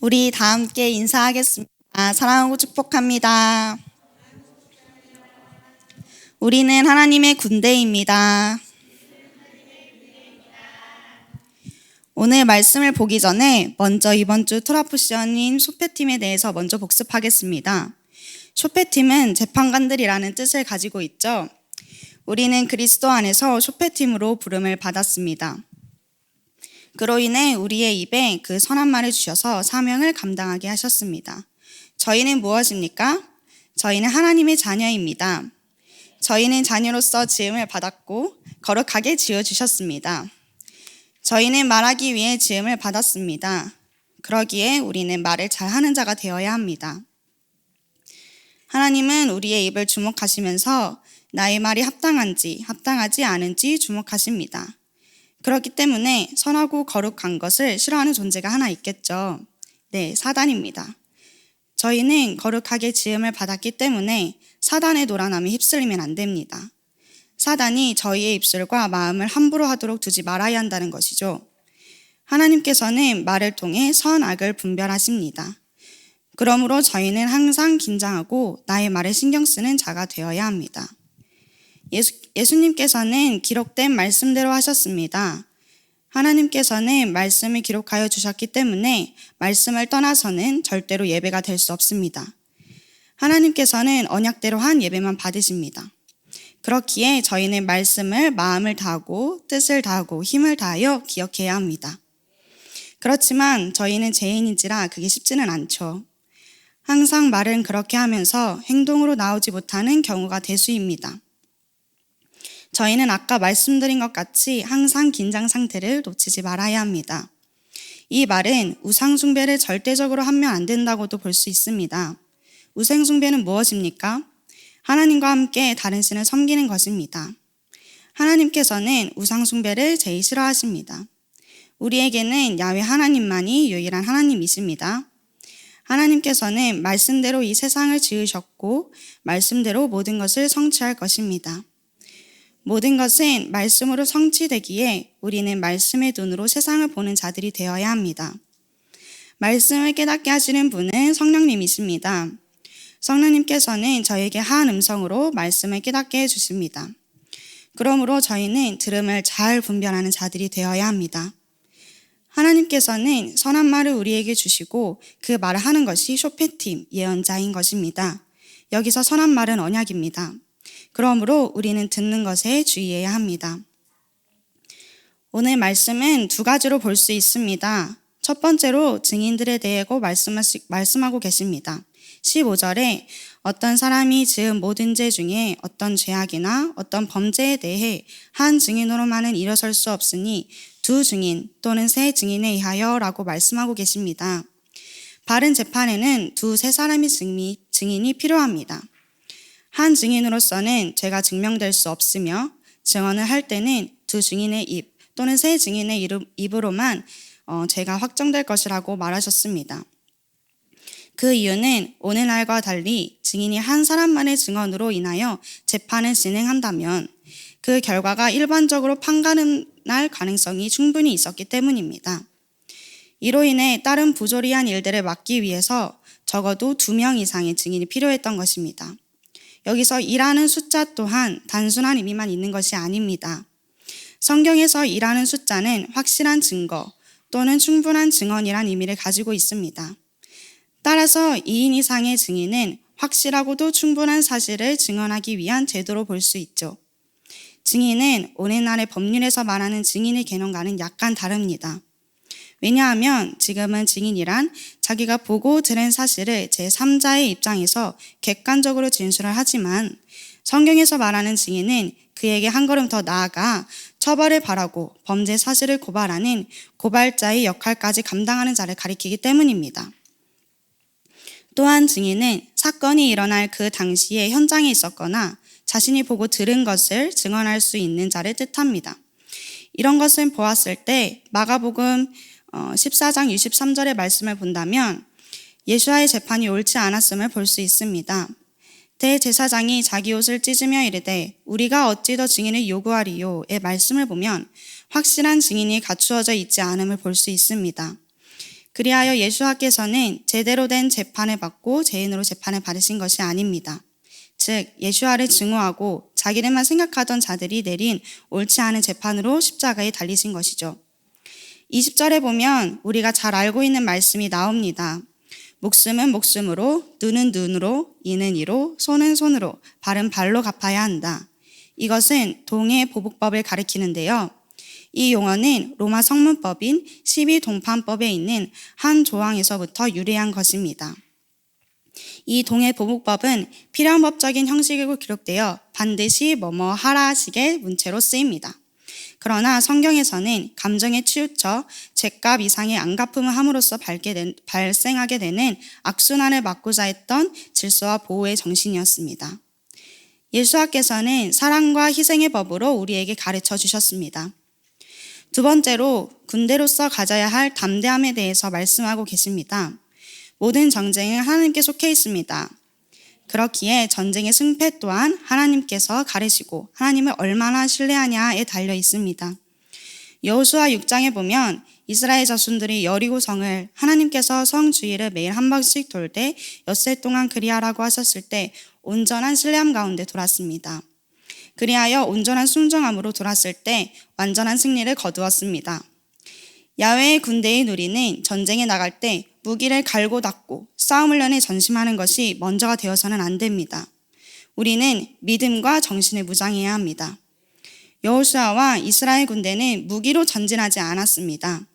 우리 다 함께 인사하겠습니다. 사랑하고 축복합니다. 우리는 하나님의 군대입니다. 오늘 말씀을 보기 전에 먼저 이번 주 트라포션인 소패팀에 대해서 먼저 복습하겠습니다. 소패팀은 재판관들이라는 뜻을 가지고 있죠. 우리는 그리스도 안에서 소패팀으로 부름을 받았습니다. 그로 인해 우리의 입에 그 선한 말을 주셔서 사명을 감당하게 하셨습니다. 저희는 무엇입니까? 저희는 하나님의 자녀입니다. 저희는 자녀로서 지음을 받았고 거룩하게 지어주셨습니다. 저희는 말하기 위해 지음을 받았습니다. 그러기에 우리는 말을 잘하는 자가 되어야 합니다. 하나님은 우리의 입을 주목하시면서 나의 말이 합당한지 합당하지 않은지 주목하십니다. 그렇기 때문에 선하고 거룩한 것을 싫어하는 존재가 하나 있겠죠. 네, 사단입니다. 저희는 거룩하게 지음을 받았기 때문에 사단의 노란함에 휩쓸리면 안 됩니다. 사단이 저희의 입술과 마음을 함부로 하도록 두지 말아야 한다는 것이죠. 하나님께서는 말을 통해 선악을 분별하십니다. 그러므로 저희는 항상 긴장하고 나의 말에 신경 쓰는 자가 되어야 합니다. 예수님께서는 기록된 말씀대로 하셨습니다. 하나님께서는 말씀을 기록하여 주셨기 때문에 말씀을 떠나서는 절대로 예배가 될 수 없습니다. 하나님께서는 언약대로 한 예배만 받으십니다. 그렇기에 저희는 말씀을 마음을 다하고 뜻을 다하고 힘을 다하여 기억해야 합니다. 그렇지만 저희는 죄인인지라 그게 쉽지는 않죠. 항상 말은 그렇게 하면서 행동으로 나오지 못하는 경우가 대수입니다. 저희는 아까 말씀드린 것 같이 항상 긴장 상태를 놓치지 말아야 합니다. 이 말은 우상숭배를 절대적으로 하면 안 된다고도 볼 수 있습니다. 우상숭배는 무엇입니까? 하나님과 함께 다른 신을 섬기는 것입니다. 하나님께서는 우상숭배를 제일 싫어하십니다. 우리에게는 야훼 하나님만이 유일한 하나님이십니다. 하나님께서는 말씀대로 이 세상을 지으셨고 말씀대로 모든 것을 성취할 것입니다. 모든 것은 말씀으로 성취되기에 우리는 말씀의 눈으로 세상을 보는 자들이 되어야 합니다. 말씀을 깨닫게 하시는 분은 성령님이십니다. 성령님께서는 저에게 한 음성으로 말씀을 깨닫게 해주십니다. 그러므로 저희는 들음을 잘 분별하는 자들이 되어야 합니다. 하나님께서는 선한 말을 우리에게 주시고 그 말을 하는 것이 쇼페팀, 예언자인 것입니다. 여기서 선한 말은 언약입니다. 그러므로 우리는 듣는 것에 주의해야 합니다. 오늘 말씀은 두 가지로 볼 수 있습니다. 첫 번째로 증인들에 대해 말씀하고 계십니다. 15절에 어떤 사람이 지은 모든 죄 중에 어떤 죄악이나 어떤 범죄에 대해 한 증인으로만은 일어설 수 없으니 두 증인 또는 세 증인에 의하여 라고 말씀하고 계십니다. 바른 재판에는 두세 사람의 증인이 필요합니다. 한 증인으로서는 죄가 증명될 수 없으며 증언을 할 때는 두 증인의 입 또는 세 증인의 입으로만 죄가 확정될 것이라고 말하셨습니다. 그 이유는 오늘날과 달리 증인이 한 사람만의 증언으로 인하여 재판을 진행한다면 그 결과가 일반적으로 판가름날 가능성이 충분히 있었기 때문입니다. 이로 인해 다른 부조리한 일들을 막기 위해서 적어도 2명 이상의 증인이 필요했던 것입니다. 여기서 이라는 숫자 또한 단순한 의미만 있는 것이 아닙니다. 성경에서 이라는 숫자는 확실한 증거 또는 충분한 증언이란 의미를 가지고 있습니다. 따라서 2인 이상의 증인은 확실하고도 충분한 사실을 증언하기 위한 제도로 볼 수 있죠. 증인은 오늘날의 법률에서 말하는 증인의 개념과는 약간 다릅니다. 왜냐하면 지금은 증인이란 자기가 보고 들은 사실을 제3자의 입장에서 객관적으로 진술을 하지만 성경에서 말하는 증인은 그에게 한 걸음 더 나아가 처벌을 바라고 범죄 사실을 고발하는 고발자의 역할까지 감당하는 자를 가리키기 때문입니다. 또한 증인은 사건이 일어날 그 당시에 현장에 있었거나 자신이 보고 들은 것을 증언할 수 있는 자를 뜻합니다. 이런 것을 보았을 때 마가복음 14장 63절의 말씀을 본다면 예수와의 재판이 옳지 않았음을 볼 수 있습니다. 대제사장이 자기 옷을 찢으며 이르되 우리가 어찌 더 증인을 요구하리요의 말씀을 보면 확실한 증인이 갖추어져 있지 않음을 볼 수 있습니다. 그리하여 예수와께서는 제대로 된 재판을 받고 죄인으로 재판을 받으신 것이 아닙니다. 즉 예수와를 증오하고 자기들만 생각하던 자들이 내린 옳지 않은 재판으로 십자가에 달리신 것이죠. 20절에 보면 우리가 잘 알고 있는 말씀이 나옵니다. 목숨은 목숨으로, 눈은 눈으로, 이는 이로, 손은 손으로, 발은 발로 갚아야 한다. 이것은 동해 보복법을 가리키는데요. 이 용어는 로마 성문법인 12동판법에 있는 한 조항에서부터 유래한 것입니다. 이 동해 보복법은 필연법적인 형식으로 기록되어 반드시 뭐뭐 하라 식의 문체로 쓰입니다. 그러나 성경에서는 감정에 치우쳐 죄값 이상의 안갚음을 함으로써 발생하게 되는 악순환을 막고자 했던 질서와 보호의 정신이었습니다. 예수와께서는 사랑과 희생의 법으로 우리에게 가르쳐 주셨습니다. 두 번째로 군대로서 가져야 할 담대함에 대해서 말씀하고 계십니다. 모든 전쟁은 하나님께 속해 있습니다. 그렇기에 전쟁의 승패 또한 하나님께서 가르시고 하나님을 얼마나 신뢰하냐에 달려 있습니다. 여호수아 6장에 보면 이스라엘 자손들이 여리고성을 하나님께서 성 주위를 매일 한 번씩 돌 때 엿새 동안 그리하라고 하셨을 때 온전한 신뢰함 가운데 돌았습니다. 그리하여 온전한 순종함으로 돌았을 때 완전한 승리를 거두었습니다. 야훼의 군대의 누리는 전쟁에 나갈 때 무기를 갈고 닦고 싸움을 연해 전심하는 것이 먼저가 되어서는 안 됩니다. 우리는 믿음과 정신을 무장해야 합니다. 여호수아와 이스라엘 군대는 무기로 전진하지 않았습니다.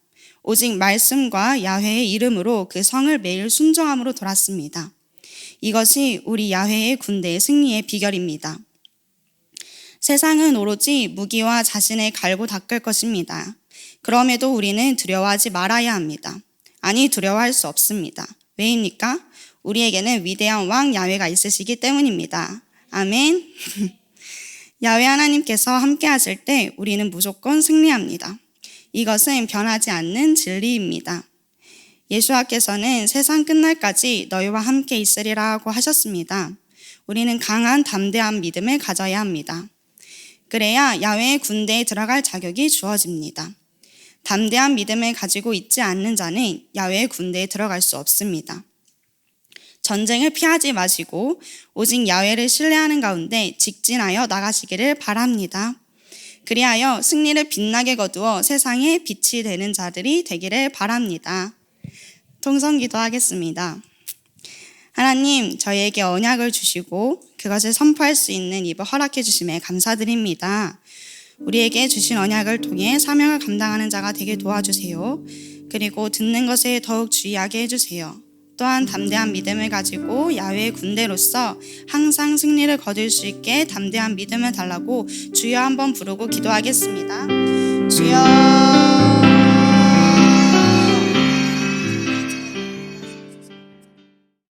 오직 말씀과 야훼의 이름으로 그 성을 매일 순종함으로 돌았습니다. 이것이 우리 야훼의 군대의 승리의 비결입니다. 세상은 오로지 무기와 자신을 갈고 닦을 것입니다. 그럼에도 우리는 두려워하지 말아야 합니다. 아니, 두려워할 수 없습니다. 왜입니까? 우리에게는 위대한 왕 야훼가 있으시기 때문입니다. 아멘. 야훼 하나님께서 함께 하실 때 우리는 무조건 승리합니다. 이것은 변하지 않는 진리입니다. 예수와께서는 세상 끝날까지 너희와 함께 있으리라고 하셨습니다. 우리는 강한 담대한 믿음을 가져야 합니다. 그래야 야훼의 군대에 들어갈 자격이 주어집니다. 담대한 믿음을 가지고 있지 않는 자는 야훼의 군대에 들어갈 수 없습니다. 전쟁을 피하지 마시고 오직 야훼를 신뢰하는 가운데 직진하여 나가시기를 바랍니다. 그리하여 승리를 빛나게 거두어 세상에 빛이 되는 자들이 되기를 바랍니다. 통성기도 하겠습니다. 하나님, 저희에게 언약을 주시고 그것을 선포할 수 있는 입을 허락해 주심에 감사드립니다. 우리에게 주신 언약을 통해 사명을 감당하는 자가 되게 도와주세요. 그리고 듣는 것에 더욱 주의하게 해주세요. 또한 담대한 믿음을 가지고 야훼의 군대로서 항상 승리를 거둘 수 있게 담대한 믿음을 달라고 주여 한번 부르고 기도하겠습니다. 주여.